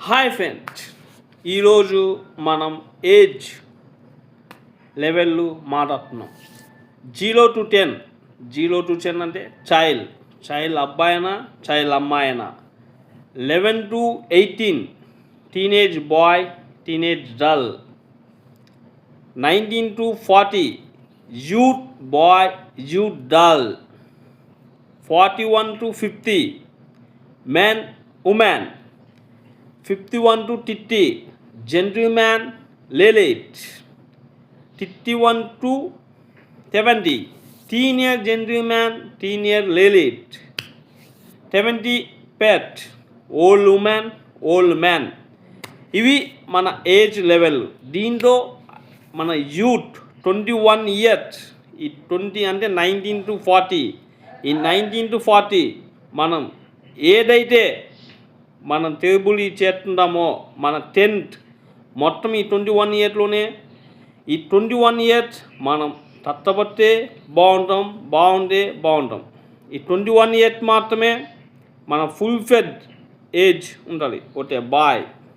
Hi friends, ఈరోజు మనం age లెవెల్లు మాట్లాడుతున్నాం. 0 to 10. 0 to 10 అంటే చైల్డ్ అబ్బాయినా చైల్డ్ అమ్మాయినా. 11 to 18 teenage boy teenage girl. 19 to 40 youth boy youth girl. 41 to 50 men woman. 51 to 30 gentleman ladies. 51 to 70 teenage gentleman teenage ladies. 70 pet old woman old man. ఇవి మన age level. దీంట్లో మన youth 21 years, ఈ 20 అంటే 19 to 40. ఈ 19 to 40 మనం ఏదైతే మనం టేబుల్ చేస్తుంటామో మన 10th మొత్తం ఈ 21 yearsలోనే. ఈ 21 years మనం కష్టపడితే బాగుంటాం. ఈ 21 years మాత్రమే మన ఫుల్ ఫెడ్ ఏజ్ ఉండాలి. Okay, bye.